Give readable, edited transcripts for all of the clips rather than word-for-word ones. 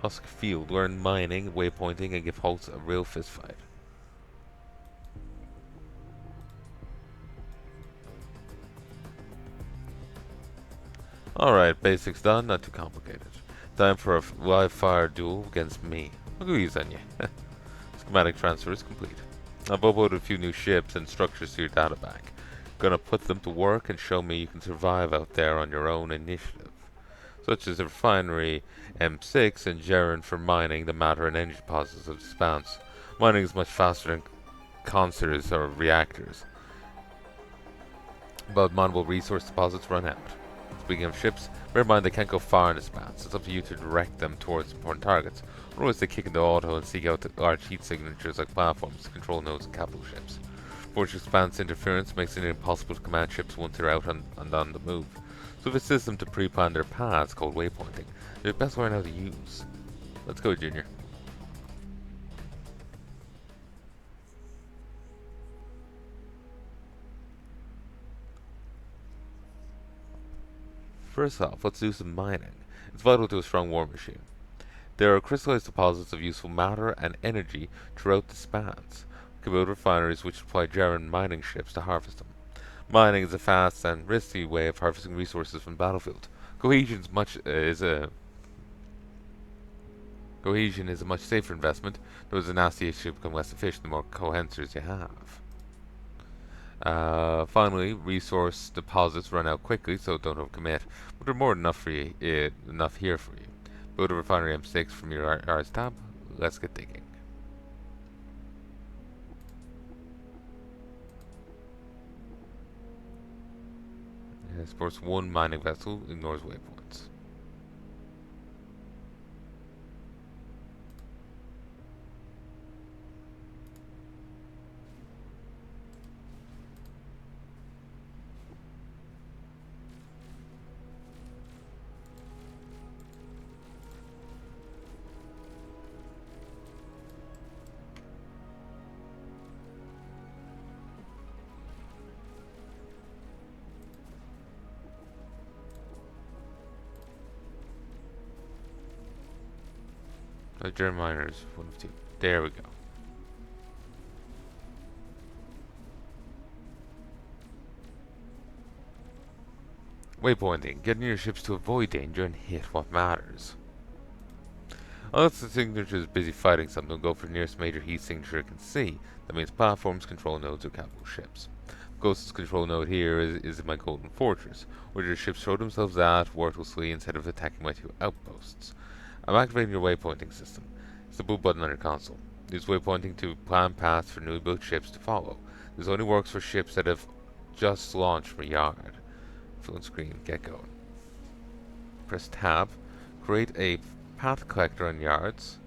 Husk field, learn mining, waypointing, and give Hulks a real fistfight. Alright, basics done, not too complicated. Time for a live fire duel against me. Look who's on you. Schematic transfer is complete. I've uploaded a few new ships and structures to your data bank. Gonna put them to work and show me you can survive out there on your own initiative. Such as the refinery M6 and Jaren for mining the matter and energy deposits of Spance. Mining is much faster than concerts or reactors, but mineable resource deposits run out. Speaking of ships, bear in mind they can't go far in the Spans. It's up to you to direct them towards important targets. Otherwise they kick into auto and seek out the large heat signatures like platforms, control nodes, and capital ships. Forged Spans interference makes it impossible to command ships once they're out and on the move. So if assists them to pre-plan their paths, called waypointing, they're best learn how to use. Let's go, Junior. First off, let's do some mining. It's vital to a strong war machine. There are crystallized deposits of useful matter and energy throughout the spans. We can build refineries which supply Jaren mining ships to harvest them. Mining is a fast and risky way of harvesting resources from the battlefield. Cohesion is a much safer investment, though as a nasty issue become less efficient the more cohensors you have. Finally, resource deposits run out quickly, so don't overcommit, but they're more than enough here for you. Build a refinery M6 from your R's tab. Let's get digging. It supports one mining vessel, ignores waypoints. German miners, 1 of 2. There we go. Waypointing. Getting your ships to avoid danger and hit what matters. Unless the signature is busy fighting something, go for the nearest major heat signature it can see. That means platforms, control nodes, or capital ships. Ghost's control node here is in my golden fortress, where your ships show themselves at wordlessly instead of attacking my 2 outposts. I'm activating your waypointing system. It's the blue button on your console. Use waypointing to plan paths for newly built ships to follow. This only works for ships that have just launched from a yard. Full screen, get going. Press tab, create a path collector on yards.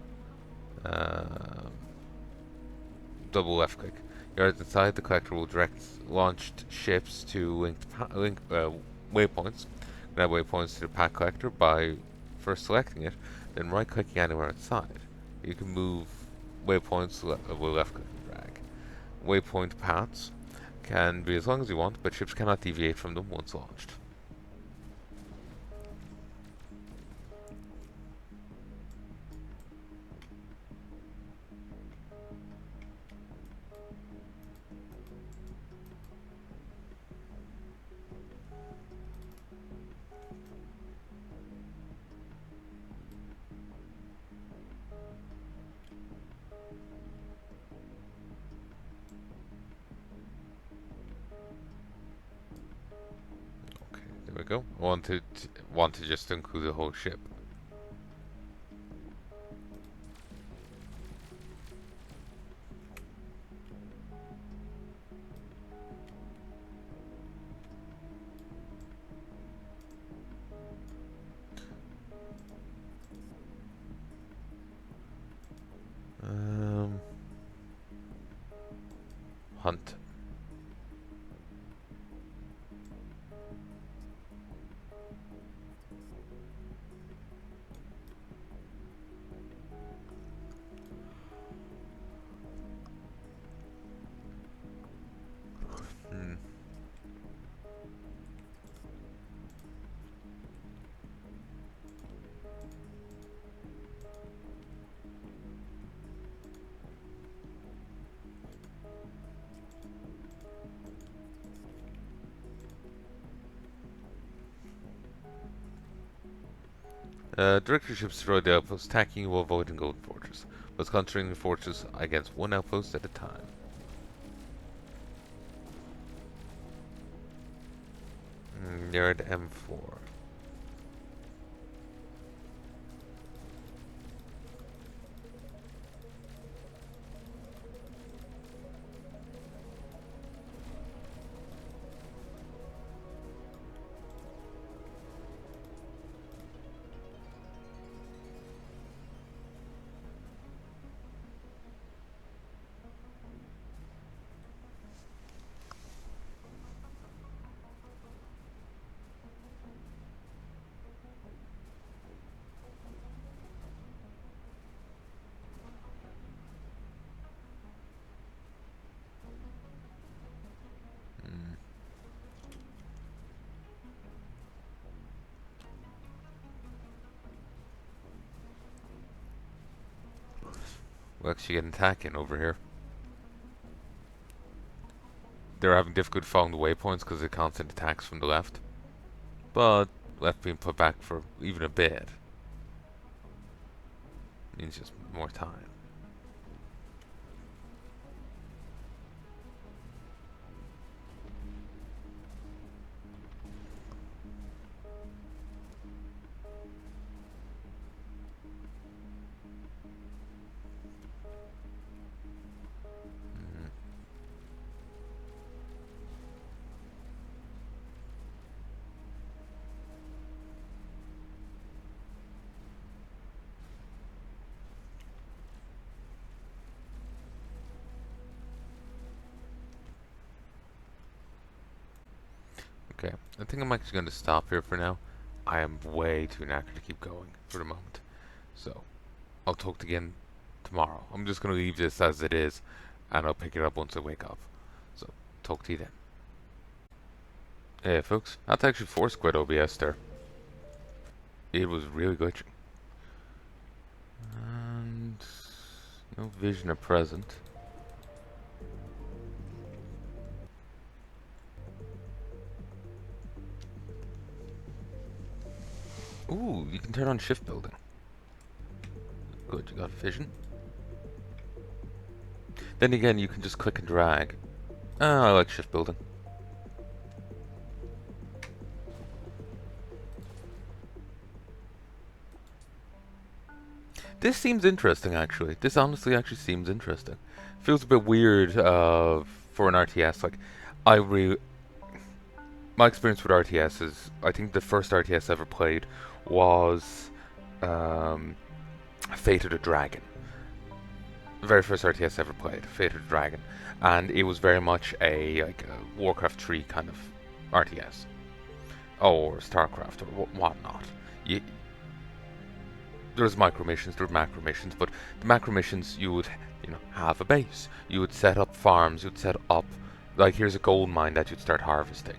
Double left click. Yards inside the collector will direct launched ships to linked waypoints. Add waypoints to the path collector by first selecting it, then right clicking anywhere inside. You can move waypoints with left click and drag. Waypoint paths can be as long as you want, but ships cannot deviate from them once launched. There we go. I want to just include the whole ship. Hunt. Director ships destroy the outpost, attacking you while avoiding Golden Fortress. But concentrating the fortress against one outpost at a time. You're at M4. We'll actually get an attack in over here. They're having difficulty following the waypoints because of constant attacks from the left. But left being put back for even a bit means just more time. Okay, I think I'm actually going to stop here for now. I am way too knackered to keep going for the moment. So, I'll talk to you again tomorrow. I'm just going to leave this as it is, and I'll pick it up once I wake up. So, talk to you then. Hey folks, that's actually force quit OBS there. It was really glitchy. And no vision at present. Ooh, you can turn on shift building. Good, you got vision. Then again, you can just click and drag. Ah, I like shift building. This seems interesting, actually. This honestly actually seems interesting. Feels a bit weird for an RTS. Like, my experience with RTS is, I think the first RTS I ever played was Fate of the Dragon. The very first RTS I ever played, Fate of the Dragon, and it was very much a Warcraft 3 kind of RTS, or StarCraft or whatnot. There's micro missions, there's macro missions, but the macro missions you would have a base, you would set up farms, you'd set up like here's a gold mine that you'd start harvesting.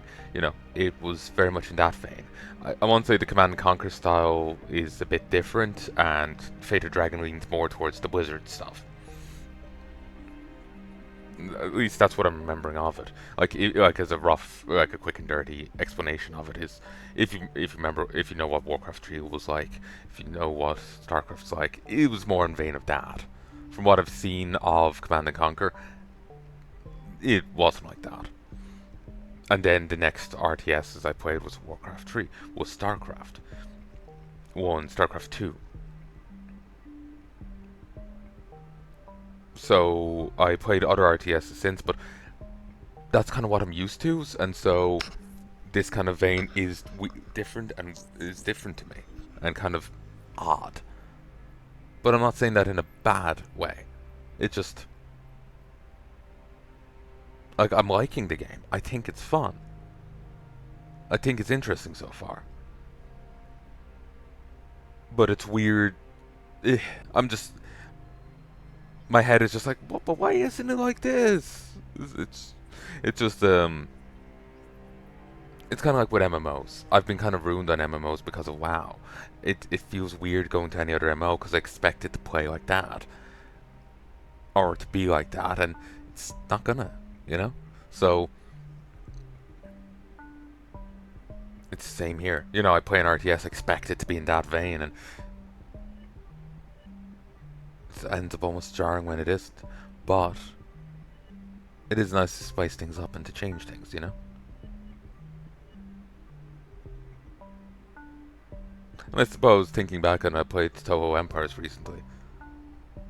It was very much in that vein. I won't say the Command and Conquer style is a bit different, and Fate of Dragon leans more towards the Blizzard stuff. At least that's what I'm remembering of it. Like as a rough, like a quick and dirty explanation of it is, if you remember, if you know what Warcraft 3 was like, if you know what StarCraft's like, it was more in vein of that. From what I've seen of Command and Conquer, it wasn't like that. And then the next RTSs I played was Warcraft 3, was StarCraft 1, StarCraft 2. So I played other RTSs since, but that's kind of what I'm used to, and so this kind of vein is different to me, and kind of odd. But I'm not saying that in a bad way. It just, like, I'm liking the game. I think it's fun. I think it's interesting so far. But it's weird. I'm just, my head is just like, what? But why isn't it like this? It's just it's kind of like with MMOs. I've been kind of ruined on MMOs because of WoW. It feels weird going to any other MMO because I expect it to play like that, or to be like that, and it's not gonna, So it's the same here. You know, I play an RTS, expect it to be in that vein, and it ends up almost jarring when it isn't. But it is nice to spice things up and to change things, you know? And I suppose, thinking back on I played Toho Empires recently,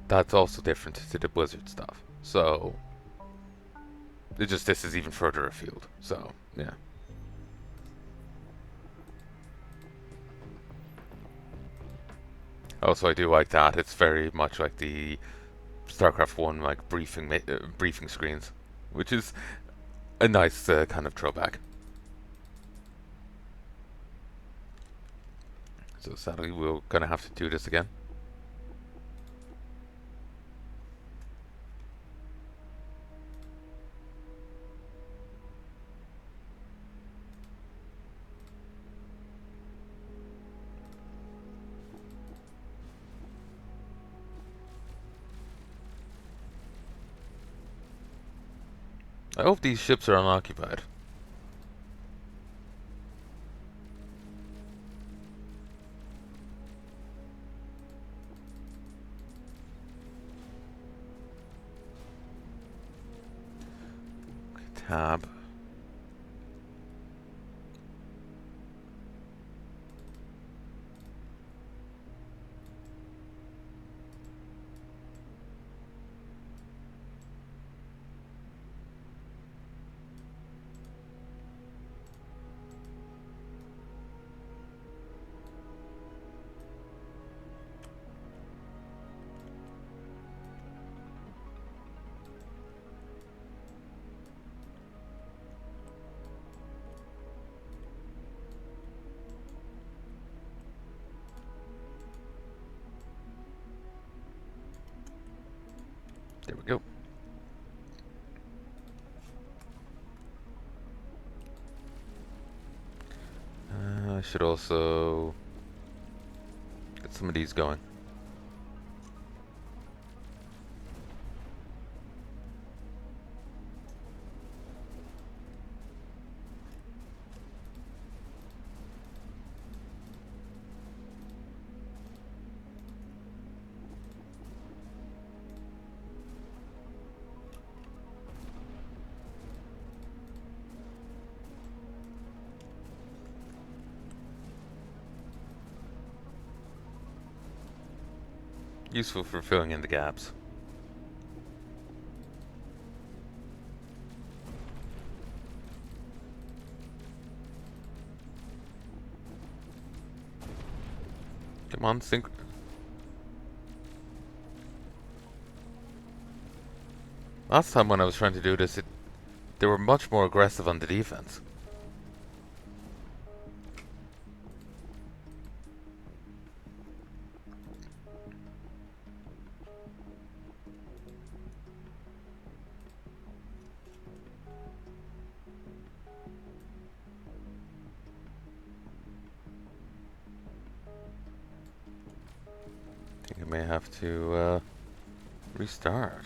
that's also different to the Blizzard stuff. So, this is even further afield. So, yeah. Also, I do like that. It's very much like the StarCraft 1 like briefing screens, which is a nice kind of throwback. So sadly, we're gonna have to do this again. I hope these ships are unoccupied. Tab. There we go. I should also get some of these going. Useful for filling in the gaps. Come on, sync. Last time when I was trying to do this, they were much more aggressive on the defense. I think I may have to restart.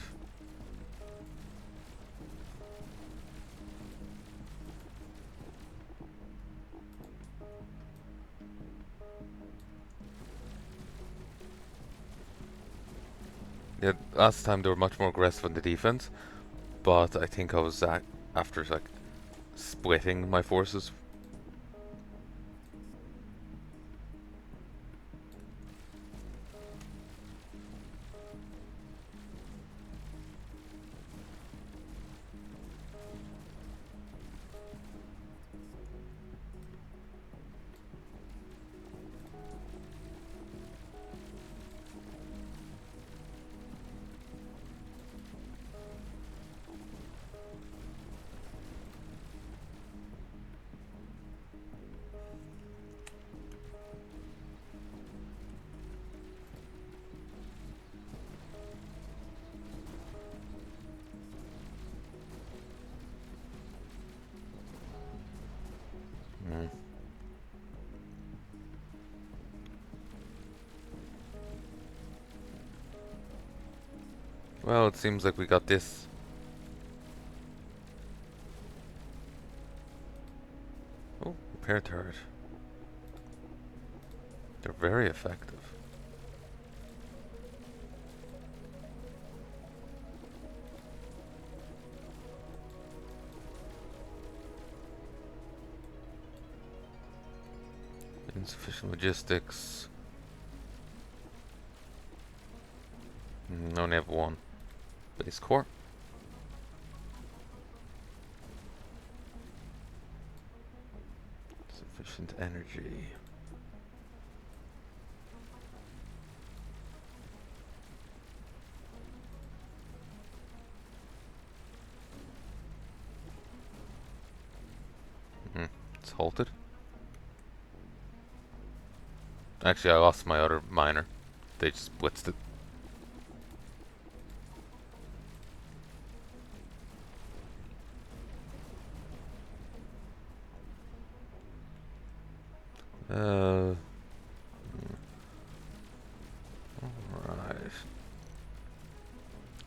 Yeah, last time they were much more aggressive on the defense, but I think I was after like splitting my forces. Mm. Well, it seems like we got this. Oh, repair turret. They're very effective. Insufficient logistics. Only have one. Base core. Sufficient energy. It's halted. Actually, I lost my other miner. They just blitzed it. Alright.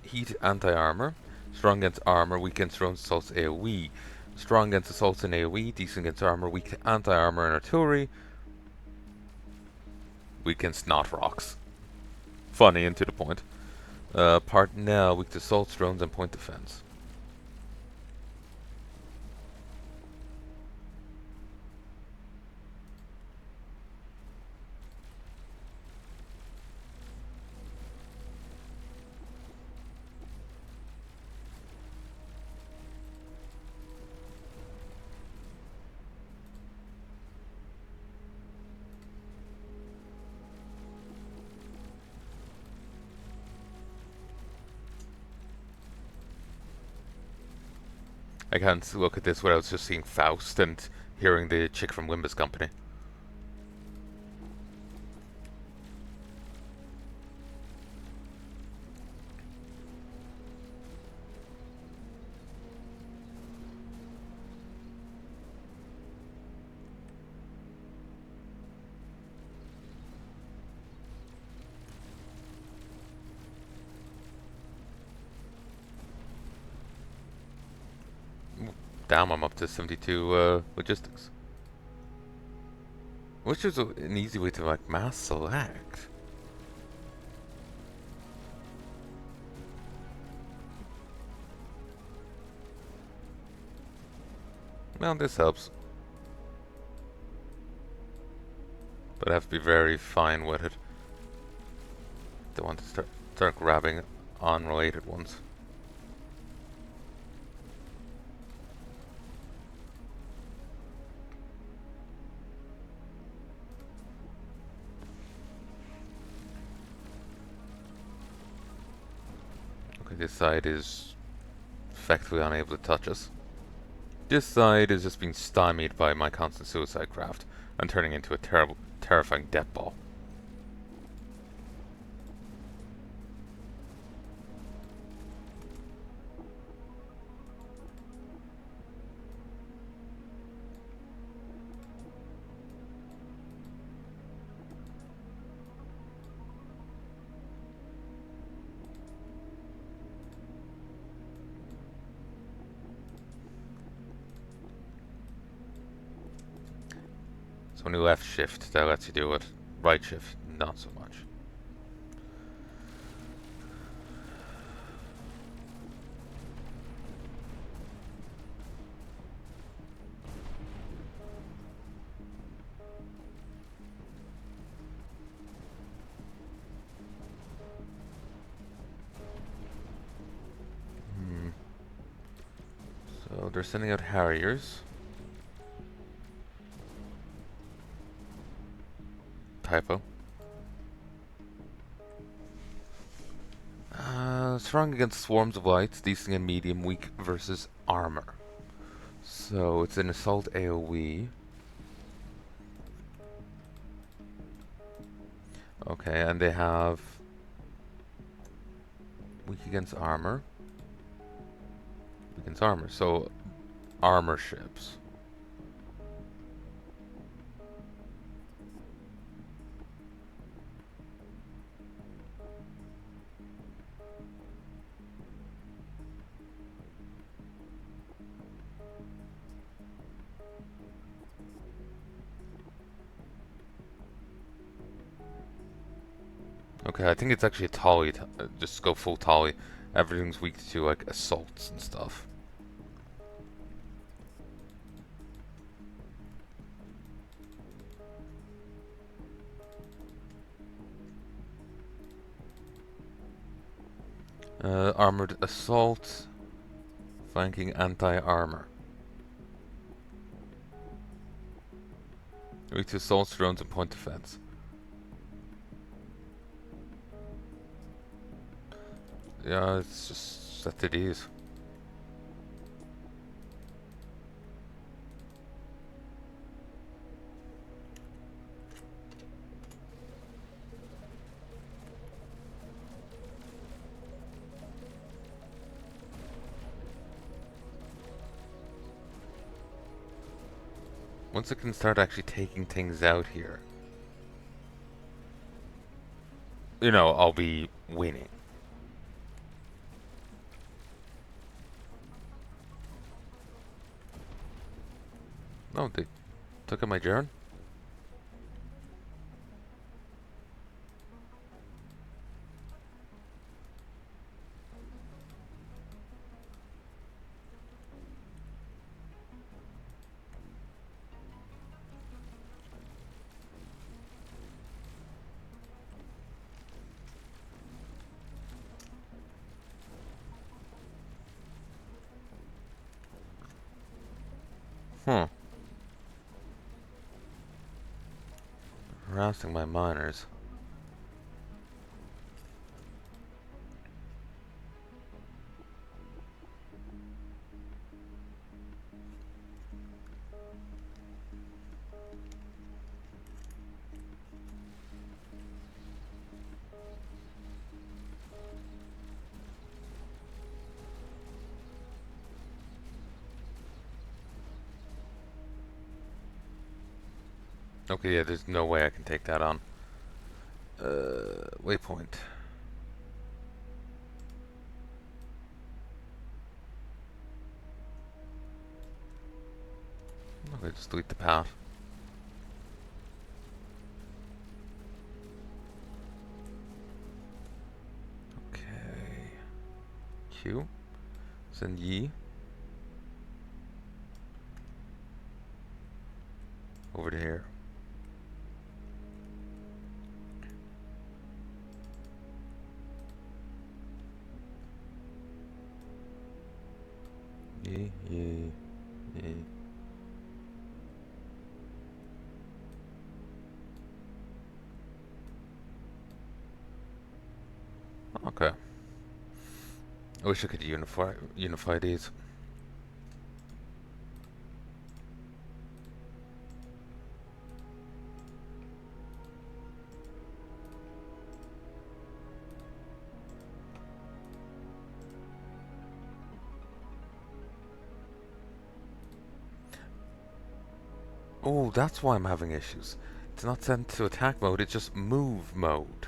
Heat anti-armor. Strong against armor, weak against drones, assaults, AoE. Strong against assaults and AoE, decent against armor, weak to anti-armor and artillery. Weak against not rocks. Funny and to the point. Part now, weak to assaults, drones, and point defense. I can't look at this without just seeing Faust and hearing the chick from Limbus Company. Damn, I'm up to 72 logistics. Which is an easy way to like mass select. Well, this helps. But I have to be very fine with it. Don't want to start grabbing unrelated ones. Okay, this side is effectively unable to touch us. This side is just being stymied by my constant suicide craft and turning into a terrifying death ball. So when you left shift, that lets you do it. Right shift, not so much. So they're sending out Harriers. Typo. Strong against swarms of lights, decent and medium, weak versus armor. So it's an assault AoE. Okay, and they have weak against armor. Weak against armor, so armor ships. Okay, I think it's actually a tally. Just go full tally. Everything's weak to like assaults and stuff. Armored assault, flanking anti-armor. Weak to assaults, drones, and point defense. Yeah, it's just set to these. Once it can start actually taking things out here, you know, I'll be winning. No, they took out my Jaren? Hmm. Harassing my miners. Okay, yeah, there's no way I can take that on. Waypoint. Okay, just delete the path. Okay. Q. Send Yi. Over to here. Yi, Yi, Yi. Okay. I wish I could unify these. Oh, that's why I'm having issues. It's not sent to attack mode, it's just move mode.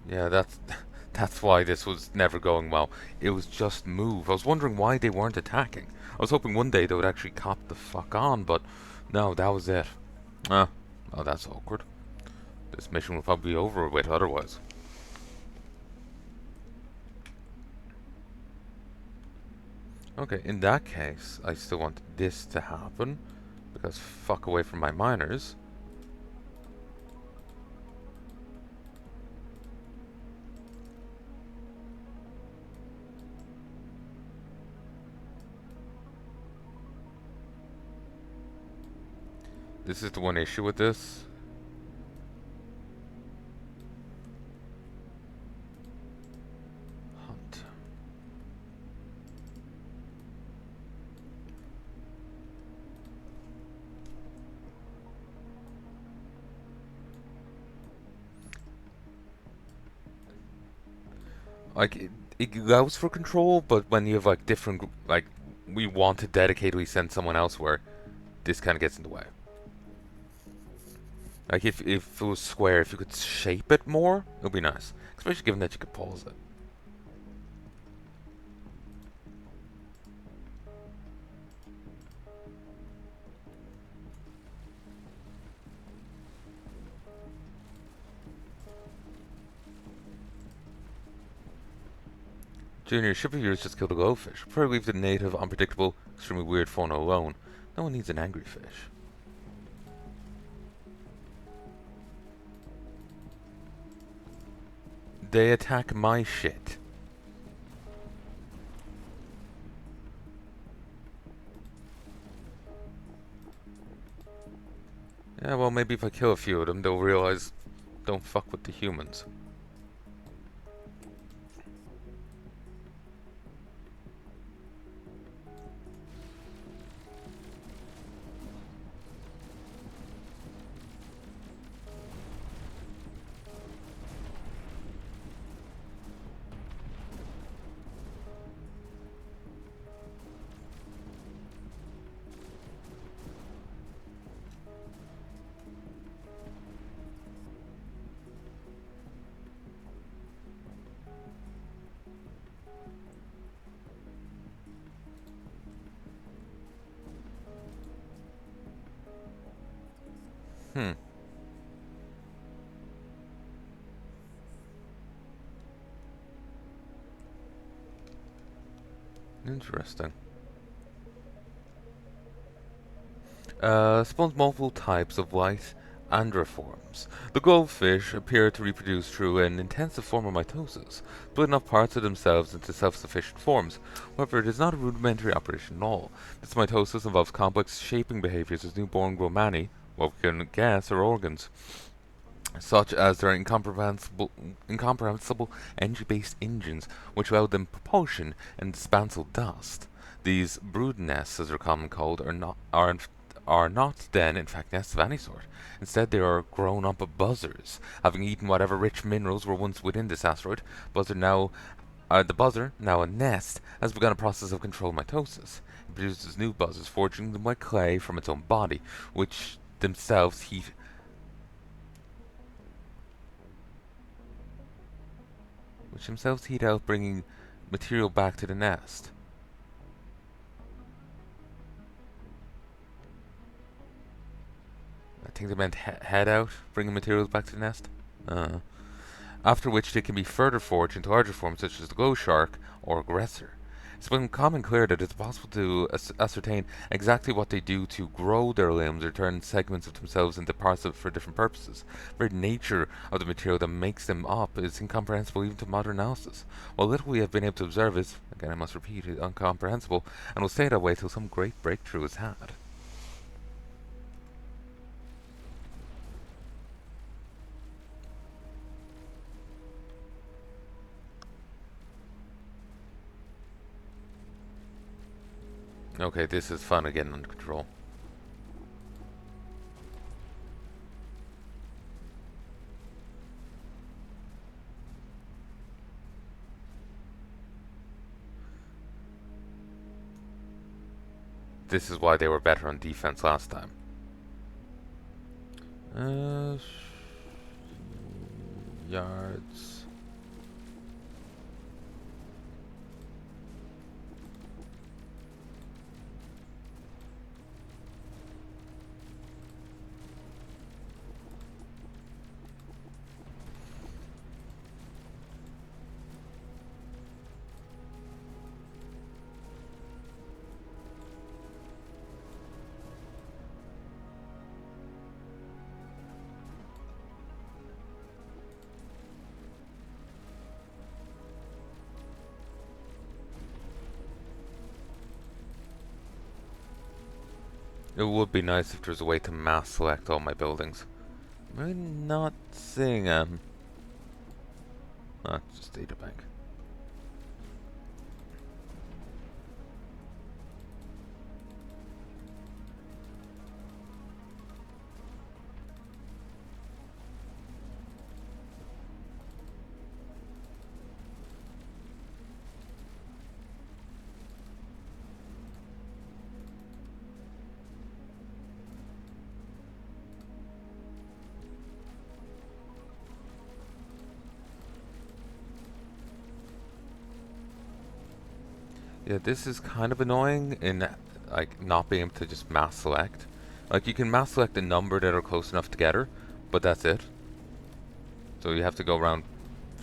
Yeah, that's why this was never going well. It was just move. I was wondering why they weren't attacking. I was hoping one day they would actually cop the fuck on, but no, that was it. Ah, oh, that's awkward. This mission will probably be over with otherwise. Okay, in that case, I still want this to happen, because fuck away from my miners. This is the one issue with this. Hunt. Like, it goes for control, but when you have, like, different, like, we want to dedicatedly send someone elsewhere, this kind of gets in the way. Like, if it was square, if you could shape it more, it would be nice. Especially given that you could pause it. Junior, ship of yours just killed a goldfish. Prefer to leave the native, unpredictable, extremely weird fauna alone. No one needs an angry fish. They attack my shit. Yeah, well, maybe if I kill a few of them, they'll realize don't fuck with the humans. Hmm. Interesting. Spawns multiple types of light androforms. The goldfish appear to reproduce through an intensive form of mitosis, splitting off parts of themselves into self-sufficient forms. However, it is not a rudimentary operation at all. This mitosis involves complex shaping behaviors as newborn grow many, what we can guess are organs, such as their incomprehensible energy-based engines, which allow them propulsion and spansal dust. These brood nests, as they're commonly called, are not then, in fact, nests of any sort. Instead, they are grown-up buzzers, having eaten whatever rich minerals were once within this asteroid. The buzzer, now a nest, has begun a process of controlled mitosis. It produces new buzzers, forging them like clay from its own body, which themselves heat out, bringing material back to the nest. I think they meant head out, bringing materials back to the nest. After which they can be further forged into larger forms such as the glow shark or aggressor. It's become common clear that it's possible to ascertain exactly what they do to grow their limbs or turn segments of themselves into parts for different purposes. The very nature of the material that makes them up is incomprehensible even to modern analysis. While little we have been able to observe is, again I must repeat, incomprehensible, and will stay that way till some great breakthrough is had. Okay, this is fun again under control. This is why they were better on defense last time. Yards. It would be nice if there was a way to mass select all my buildings. I'm really not seeing them. Just data bank. Yeah, this is kind of annoying in like not being able to just mass select. Like you can mass select a number that are close enough together, but that's it. So you have to go around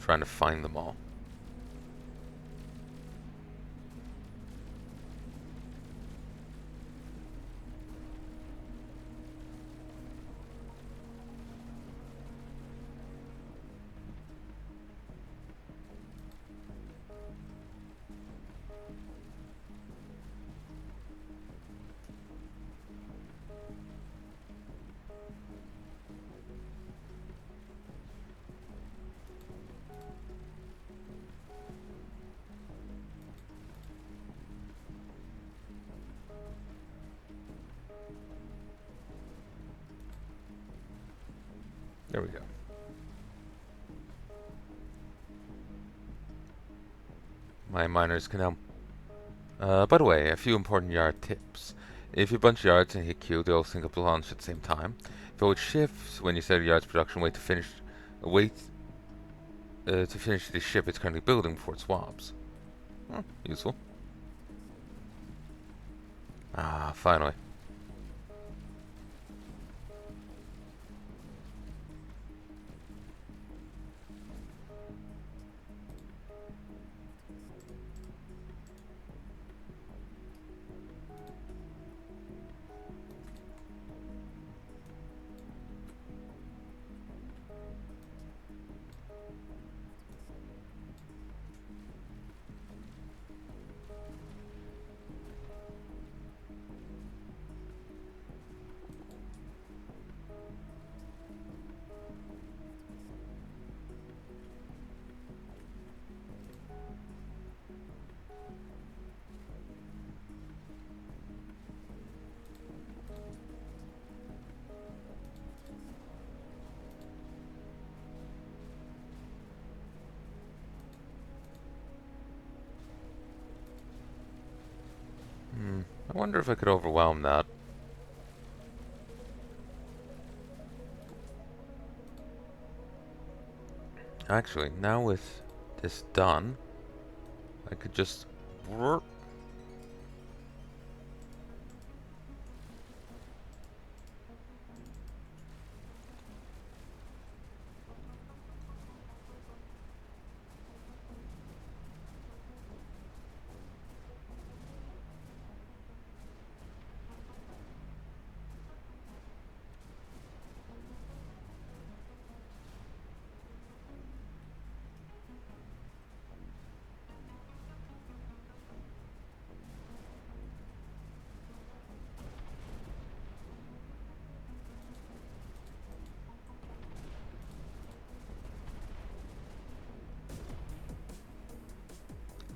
trying to find them all. There we go. My miners can help. By the way, a few important yard tips. If you bunch yards and hit Q, they all sync up the launch at the same time. If it shifts when you set a yard's production, wait to finish the ship it's currently building before it swaps. Useful. Ah, finally. I wonder if I could overwhelm that. Actually, now with this done, I could just...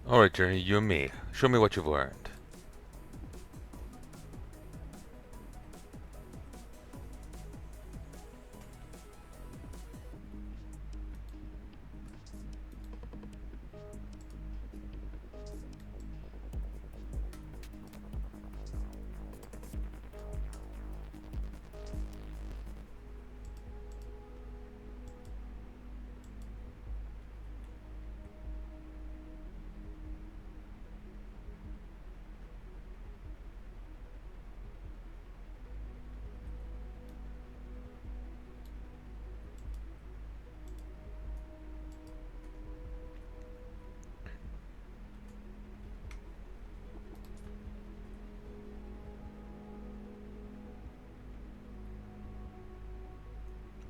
Alright, Journey, you and me. Show me what you've learned.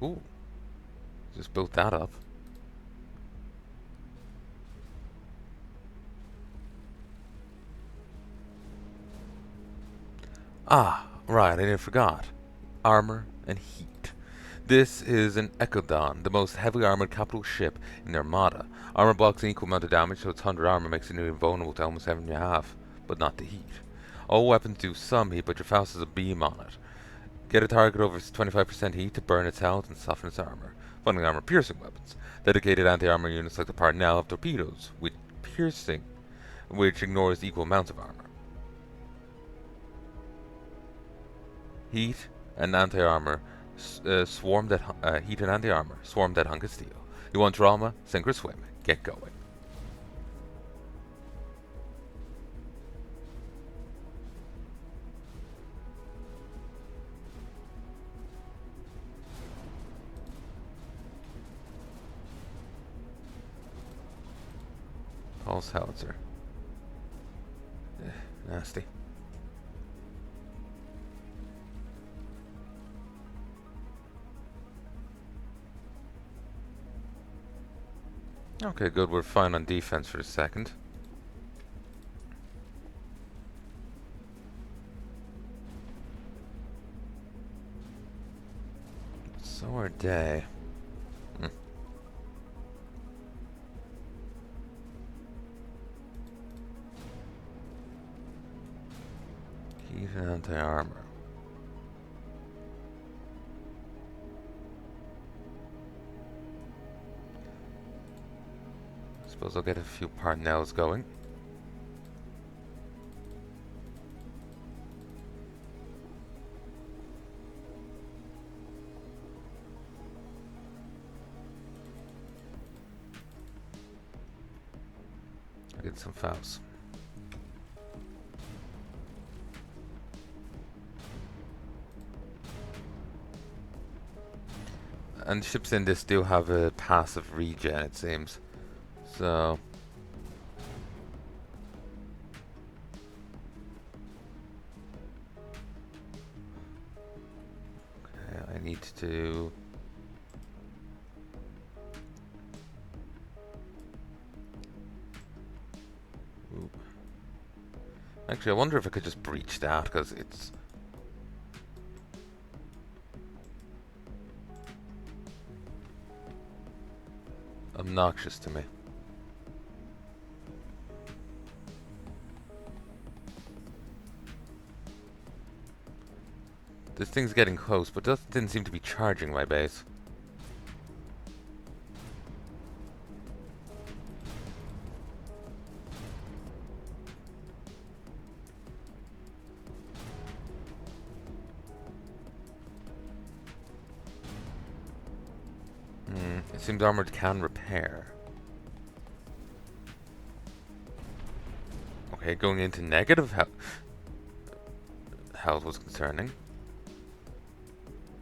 Ooh. Just built that up. Ah, right, I nearly forgot. Armor and heat. This is an Echelon, the most heavily armored capital ship in the Armada. Armor blocks an equal amount of damage, so its 100 armor makes it nearly invulnerable to almost 7.5, but not to heat. All weapons do some heat, but your Faust has a beam on it. Get a target over 25% heat to burn its health and soften its armor. Funneling armor-piercing weapons. Dedicated anti-armor units like the Palnai have torpedoes, with piercing, which ignores equal amounts of armor. Heat and anti-armor swarmed at heat and anti-armor swarmed at hunk of steel. You want drama? Sink or swim. Get going. Pulse howitzer. Nasty. Okay, good. We're fine on defense for a second. So are they. Heat and anti-armor. Suppose I'll get a few Parnells going. I'll get some fouls. And ships in this do have a passive regen, it seems. So okay, I need to Oop. Actually, I wonder if I could just breach that, because it's obnoxious to me. This thing's getting close, but didn't seem to be charging my base. It seems armored can repair. Okay, going into negative health was concerning.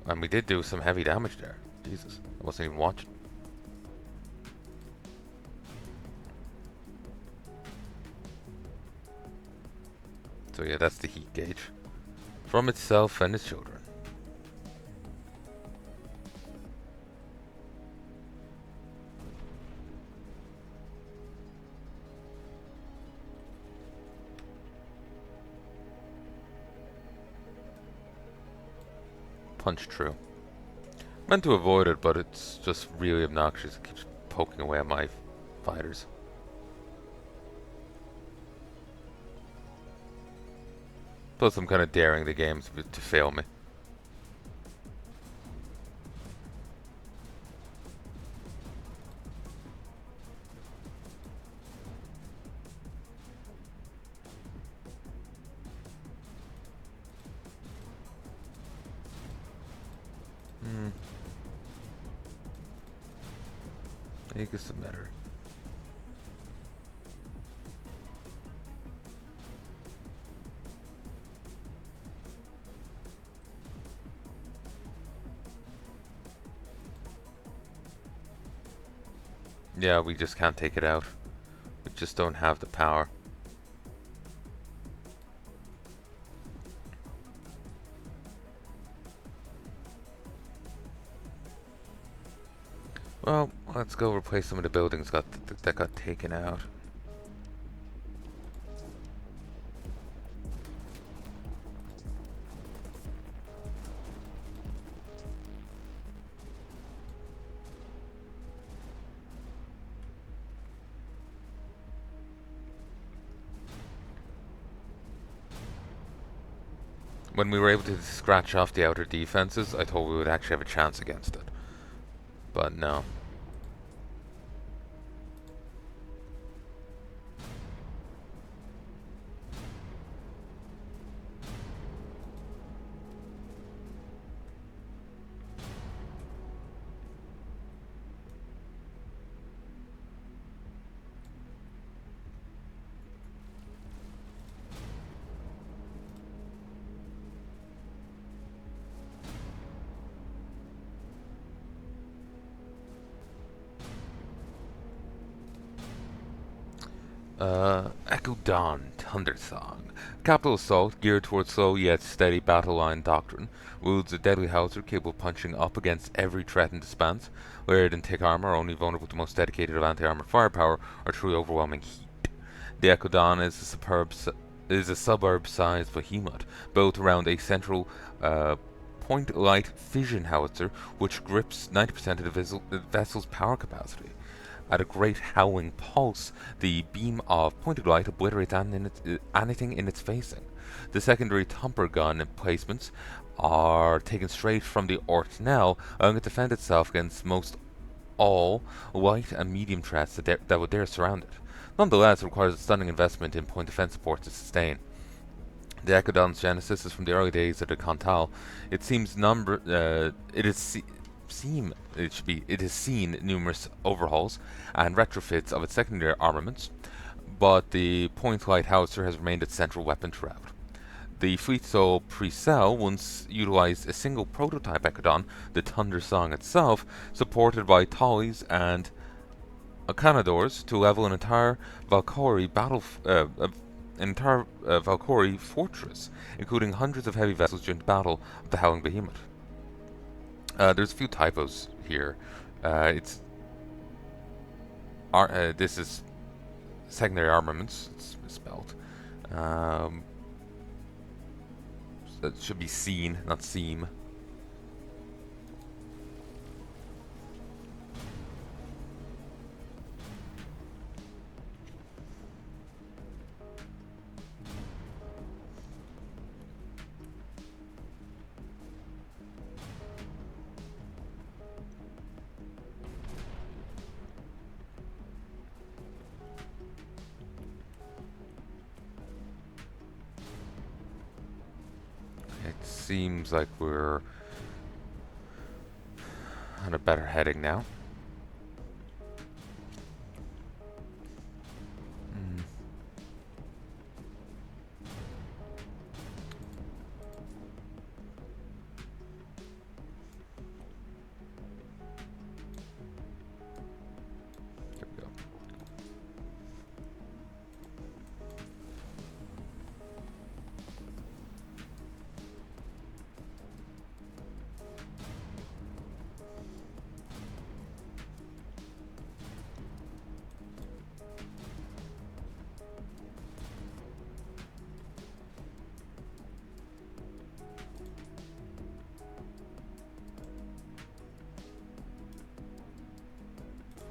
And we did do some heavy damage there. Jesus, I wasn't even watching. So yeah, that's the heat gauge. From itself and its children. Punch true. Meant to avoid it, but it's just really obnoxious. It keeps poking away at my fighters. Plus I'm kind of daring the game to fail me. I guess it matter. Yeah, we just can't take it out. We just don't have the power. Well, let's go replace some of the buildings that got taken out. When we were able to scratch off the outer defenses, I thought we would actually have a chance against it. But no. Echo Dawn, Thunder Song. Capital assault, geared towards slow yet steady battle line doctrine, wields a deadly howitzer capable of punching up against every threat in the Spance, layered in thick armor, only vulnerable to the most dedicated of anti-armor firepower, or truly overwhelming heat. The Echo Dawn is a suburb-sized behemoth, built around a central point-light fission howitzer, which grips 90% of the vessel's power capacity. At a great howling pulse, the beam of pointed light obliterates anything in its facing. The secondary thumper gun emplacements are taken straight from the Ortnell, allowing it to defend itself against most all light and medium threats that would dare surround it. Nonetheless, it requires a stunning investment in point defense support to sustain. The Ecodon's genesis is from the early days of the Contal. It seems it has seen numerous overhauls and retrofits of its secondary armaments, but the point light howitzer has remained its central weapon throughout. The Fleetsoul Pre-Cell once utilized a single prototype Ecodon, the Thunder Song itself, supported by Tollies and Acanadors to level an entire Valkyrie fortress, including hundreds of heavy vessels during the Battle of the Howling Behemoth. There's a few typos here. This is secondary armaments. It's misspelled. That should be seen, not seem. It seems like we're on a better heading now. There we go.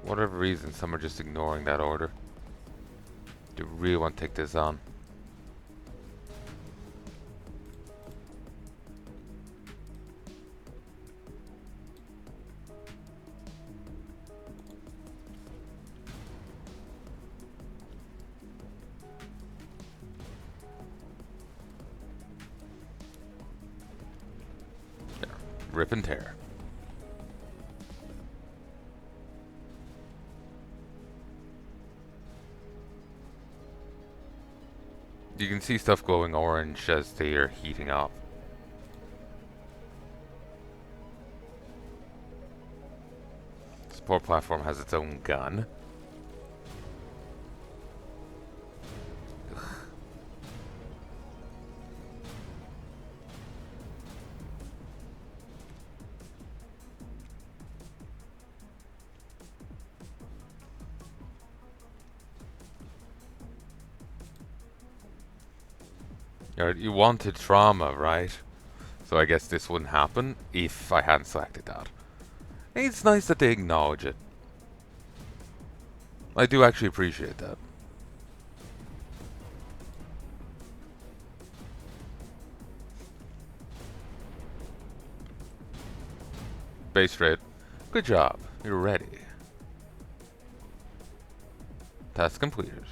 For whatever reason, some are just ignoring that order. They really want to take this on. There. Rip and tear. You can see stuff glowing orange as they are heating up. Support platform has its own gun. You wanted trauma, right? So I guess this wouldn't happen if I hadn't selected that. It's nice that they acknowledge it. I do actually appreciate that. Base rate. Good job. You're ready. Task completed.